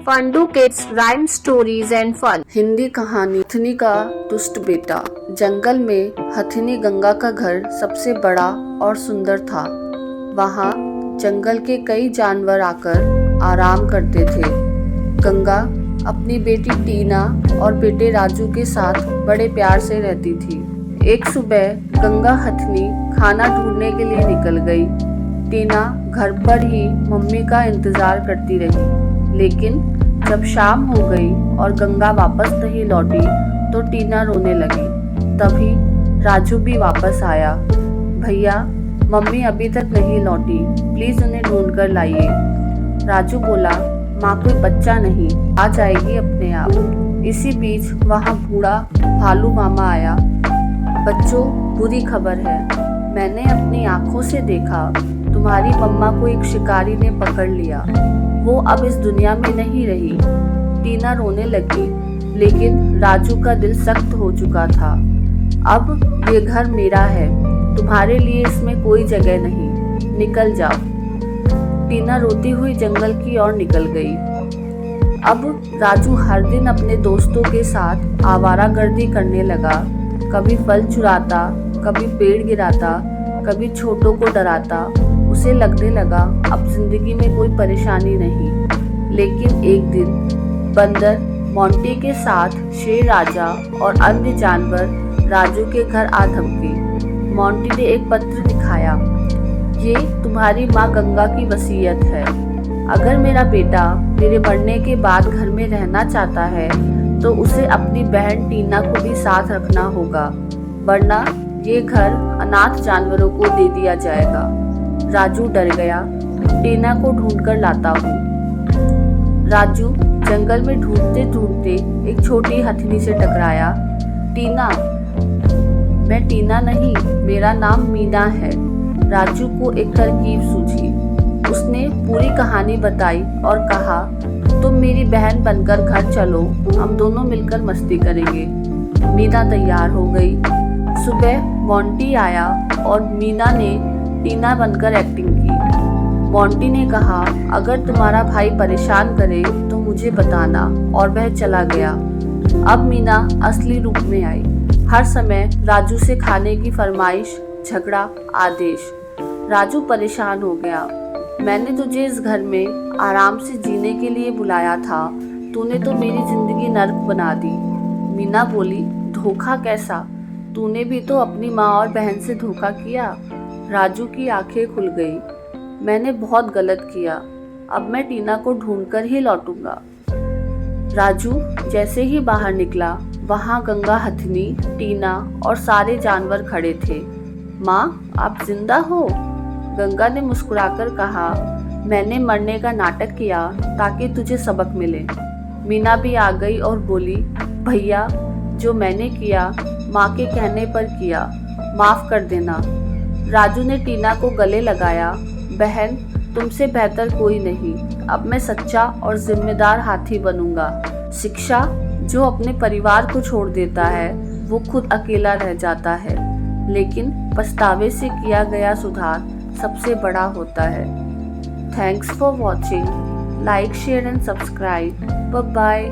Pandu Kids Rhyme Stories and Fun। Hindi कहानी हथिनी का दुष्ट बेटा। जंगल में हथिनी गंगा का घर सबसे बड़ा और सुंदर था। वहाँ जंगल के कई जानवर आकर आराम करते थे। गंगा अपनी बेटी टीना और बेटे राजू के साथ बड़े प्यार से रहती थी। एक सुबह गंगा हथिनी खाना ढूंढने के लिए निकल गई। टीना घर पर ही मम्मी का इंतजार करती रही, लेकिन जब शाम हो गई और गंगा वापस नहीं लौटी तो टीना रोने लगी। तभी राजू भी वापस आया। भैया, मम्मी अभी तक नहीं लौटी, प्लीज उन्हें ढूंढ कर लाइए। राजू बोला, माँ कोई बच्चा नहीं, आ जाएगी अपने आप। इसी बीच वहाँ बूढ़ा भालू मामा आया। बच्चों, बुरी खबर है, मैंने अपनी आंखों से देखा, तुम्हारी मम्मा को एक शिकारी ने पकड़ लिया। वो अब इस दुनिया में नहीं रही। टीना रोने लगी, लेकिन राजू का दिल सख्त हो चुका था। अब ये घर मेरा है, तुम्हारे लिए इसमें कोई जगह नहीं, निकल जाओ। टीना रोती हुई जंगल की ओर निकल गई। अब राजू हर दिन अपने दोस्तों के साथ आवारागर्दी करने लगा। कभी फल चुराता, कभी पेड़ गिराता, कभी छोटों को डराता। उसे लगने लगा अब जिंदगी में कोई परेशानी नहीं। लेकिन एक दिन बंदर मोंटी के साथ शेर राजा और अन्य जानवर राजू के घर आ धमके। मोंटी ने एक पत्र दिखाया। ये तुम्हारी माँ गंगा की वसीयत है। अगर मेरा बेटा मेरे मरने के बाद घर में रहना चाहता है तो उसे अपनी बहन टीना को भी साथ रखना होगा, वरना ये घर अनाथ जानवरों को दे दिया जाएगा। राजू डर गया। टीना को ढूंढकर लाता हूँ। राजू जंगल में ढूंढते ढूंढते एक छोटी हथिनी से टकराया। टीना, मैं टीना नहीं, मेरा नाम मीना है। राजू को एक तरकीब सूझी। उसने पूरी कहानी बताई और कहा, तुम मेरी बहन बनकर घर चलो, हम दोनों मिलकर मस्ती करेंगे। मीना तैयार हो गई। सुबह मोंटी आया और मीना ने टीना बनकर एक्टिंग की। मोंटी ने कहा, अगर तुम्हारा भाई परेशान करे तो मुझे बताना, और वह चला गया। अब मीना असली रूप में आई। हर समय राजू से खाने की फरमाइश, झगड़ा, आदेश। राजू परेशान हो गया। मैंने तुझे इस घर में आराम से जीने के लिए बुलाया था, तूने तो मेरी जिंदगी नर्क बना दी। मीना बोली, धोखा कैसा? तूने भी तो अपनी माँ और बहन से धोखा किया। राजू की आंखें खुल गई। मैंने बहुत गलत किया, अब मैं टीना को ढूंढकर ही लौटूंगा। राजू जैसे ही बाहर निकला, वहाँ गंगा हथिनी, टीना और सारे जानवर खड़े थे। माँ, आप जिंदा हो? गंगा ने मुस्कुराकर कहा, मैंने मरने का नाटक किया ताकि तुझे सबक मिले। मीना भी आ गई और बोली, भैया, जो मैंने किया माँ के कहने पर किया, माफ कर देना। राजू ने टीना को गले लगाया। बहन, तुमसे बेहतर कोई नहीं, अब मैं सच्चा और जिम्मेदार हाथी बनूंगा। शिक्षा, जो अपने परिवार को छोड़ देता है वो खुद अकेला रह जाता है, लेकिन पछतावे से किया गया सुधार सबसे बड़ा होता है। Thanks for watching. Like, share and subscribe. Bye bye.